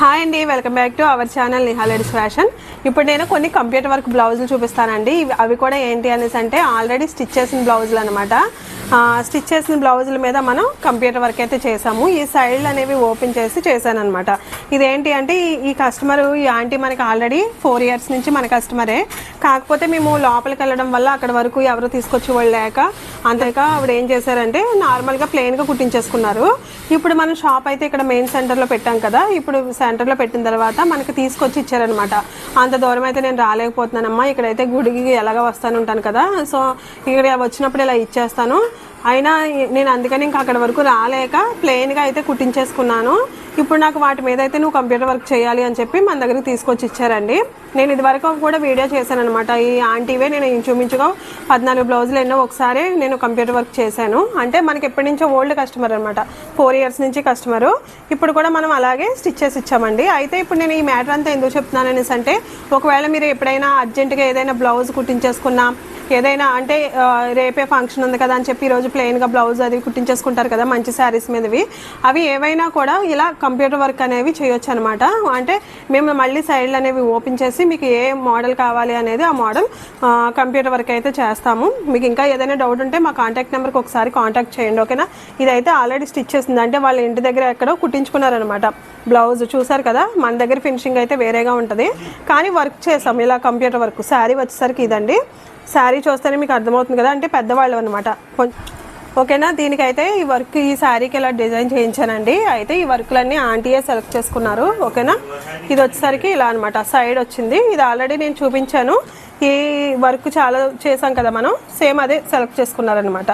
Hi అండి, welcome back to our channel Niha ladies fashion. ఇప్పుడు నేను కొన్ని కంప్యూటర్ వర్క్ బ్లౌజులు చూపిస్తానండి. అవి కూడా ఏంటి అనేసి అంటే ఆల్రెడీ స్టిచ్ చేసిన బ్లౌజులు అనమాట. స్టిచ్ చేసిన బ్లౌజుల మీద మనం కంప్యూటర్ వర్క్ అయితే చేసాము. ఈ సైడ్లు అనేవి ఓపెన్ చేసి చేశాను అనమాట. ఇదేంటి అంటే ఈ కస్టమర్, ఈ ఆంటీ మనకి ఆల్రెడీ 4 years నుంచి మన కస్టమరే. కాకపోతే మేము లోపలికి వెళ్ళడం వల్ల అక్కడ వరకు ఎవరు తీసుకొచ్చి వాళ్ళు లేక అంతేక ఆవిడ ఏం చేశారంటే నార్మల్గా ప్లెయిన్గా కుట్టించేసుకున్నారు. ఇప్పుడు మనం షాప్ అయితే ఇక్కడ మెయిన్ సెంటర్లో పెట్టాం కదా. ఇప్పుడు సెంటర్లో పెట్టిన తర్వాత మనకి తీసుకొచ్చి ఇచ్చారనమాట. అంత దూరం అయితే నేను రాలేకపోతున్నానమ్మా, ఇక్కడైతే గుడికి ఎలాగ వస్తాను ఉంటాను కదా, సో ఇక్కడ వచ్చినప్పుడు ఇలా ఇచ్చేస్తాను. అయినా నేను అందుకని ఇంకా అక్కడ వరకు రాలేక ప్లెయిన్గా అయితే కుట్టించేసుకున్నాను. ఇప్పుడు నాకు వాటి మీద అయితే నువ్వు కంప్యూటర్ వర్క్ చేయాలి అని చెప్పి మన దగ్గరికి తీసుకొచ్చి ఇచ్చారండి. నేను ఇదివరకు కూడా వీడియో చేశాను అనమాట. ఈ ఆంటీవే నేను ఇంచుమించుగా 14 బ్లౌజులు ఎన్నో ఒకసారి నేను కంప్యూటర్ వర్క్ చేశాను. అంటే మనకి ఎప్పటి నుంచో ఓల్డ్ కస్టమర్ అనమాట, 4 years నుంచి కస్టమరు. ఇప్పుడు కూడా మనం అలాగే స్టిచ్ చేసి ఇచ్చామండి. అయితే ఇప్పుడు నేను ఈ మ్యాటర్ అంతా ఎందుకు చెప్తున్నాను అనేసి అంటే, ఒకవేళ మీరు ఎప్పుడైనా అర్జెంటుగా ఏదైనా బ్లౌజ్ కుట్టించేసుకున్నా, ఏదైనా అంటే రేపే ఫంక్షన్ ఉంది కదా అని చెప్పి ఈరోజు ప్లెయిన్గా బ్లౌజ్ అది కుట్టించేసుకుంటారు కదా మంచి శారీస్ మీదవి, అవి ఏవైనా కూడా ఇలా కంప్యూటర్ వర్క్ అనేవి చేయొచ్చు అనమాట. అంటే మేము మళ్ళీ సైడ్లు అనేవి ఓపెన్ చేసి మీకు ఏ మోడల్ కావాలి అనేది ఆ మోడల్ కంప్యూటర్ వర్క్ అయితే చేస్తాము. మీకు ఇంకా ఏదైనా డౌట్ ఉంటే మా కాంటాక్ట్ నెంబర్కి ఒకసారి కాంటాక్ట్ చేయండి, ఓకేనా. ఇదైతే ఆల్రెడీ స్టిచ్ చేసింది, అంటే వాళ్ళ ఇంటి దగ్గర ఎక్కడో కుట్టించుకున్నారనమాట. బ్లౌజ్ చూసారు కదా, మన దగ్గర ఫినిషింగ్ అయితే వేరేగా ఉంటుంది, కానీ వర్క్ చేసాం ఇలా కంప్యూటర్ వర్క్. శారీ వచ్చేసరికి ఇదండి. శారీ చూస్తేనే మీకు అర్థమవుతుంది కదా, అంటే పెద్దవాళ్ళు అనమాట, ఓకేనా. దీనికైతే ఈ వర్క్, ఈ శారీకి ఇలా డిజైన్ చేయించానండి. అయితే ఈ వర్క్లన్నీ ఆంటీయే సెలెక్ట్ చేసుకున్నారు, ఓకేనా. ఇది వచ్చేసరికి ఇలా అనమాట, సైడ్ వచ్చింది. ఇది ఆల్రెడీ నేను చూపించాను. ఈ వర్క్ చాలా చేసాం కదా మనం, సేమ్ అదే సెలెక్ట్ చేసుకున్నారనమాట.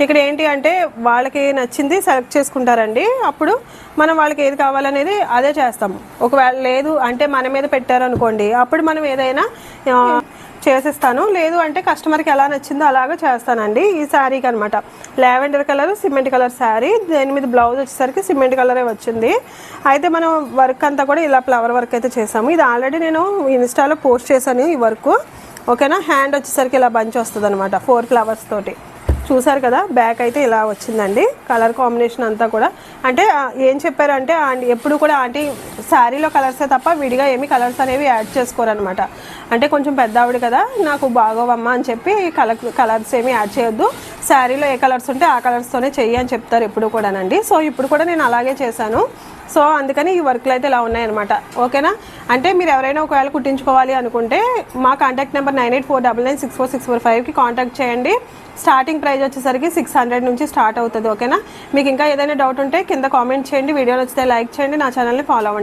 ఇక్కడ ఏంటి అంటే వాళ్ళకి నచ్చింది సెలెక్ట్ చేసుకుంటారండి. అప్పుడు మనం వాళ్ళకి ఏది కావాలనేది అదే చేస్తాము. ఒకవేళ లేదు అంటే మన మీద పెట్టారు అనుకోండి, అప్పుడు మనం ఏదైనా చేసేస్తాను. లేదు అంటే కస్టమర్కి ఎలా నచ్చిందో అలాగా చేస్తానండి. ఈ శారీకి అనమాట lavender colour, cement colour sari, దీని మీద బ్లౌజ్ వచ్చేసరికి సిమెంట్ కలరే వచ్చింది. అయితే మనం వర్క్ అంతా కూడా ఇలా ఫ్లవర్ వర్క్ అయితే చేసాము. ఇది ఆల్రెడీ నేను ఇన్స్టాలో పోస్ట్ చేశాను ఈ వర్క్, ఓకేనా. హ్యాండ్ వచ్చేసరికి ఇలా బంచ్ వస్తుంది అనమాట, 4 flowers తోటి. చూసారు కదా, బ్యాక్ అయితే ఇలా వచ్చిందండి. కలర్ కాంబినేషన్ అంతా కూడా అంటే ఏం చెప్పారంటే ఎప్పుడు కూడా ఆంటీ శారీలో కలర్సే తప్ప విడిగా ఏమి కలర్స్ అనేవి యాడ్ చేసుకోరనమాట. అంటే కొంచెం పెద్ద ఆవిడ కదా, నాకు బాగోవమ్మ అని చెప్పి కలర్స్ ఏమి యాడ్ చేయొద్దు, శారీలో ఏ కలర్స్ ఉంటే ఆ కలర్స్తోనే చెయ్యి అని చెప్తారు ఎప్పుడు కూడానండి. సో ఇప్పుడు కూడా నేను అలాగే చేశాను. సో అందుకని ఈ వర్క్లు అయితే ఇలా ఉన్నాయన్నమాట, ఓకేనా. అంటే మీరు ఎవరైనా ఒకవేళ కుట్టించుకోవాలి అనుకుంటే మా కాంటాక్ట్ నెంబర్ 9849964645కి కాంటాక్ట్ చేయండి. స్టార్టింగ్ ప్రైస్ వచ్చేసరికి 600 నుంచి స్టార్ట్ అవుతుంది, ఓకేనా. మీకు ఇంకా ఏదైనా డౌట్ ఉంటే కింద కామెంట్ చేయండి. వీడియో నచ్చితే లైక్ చేయండి, నా ఛానల్ని ఫాలో అవ్వండి.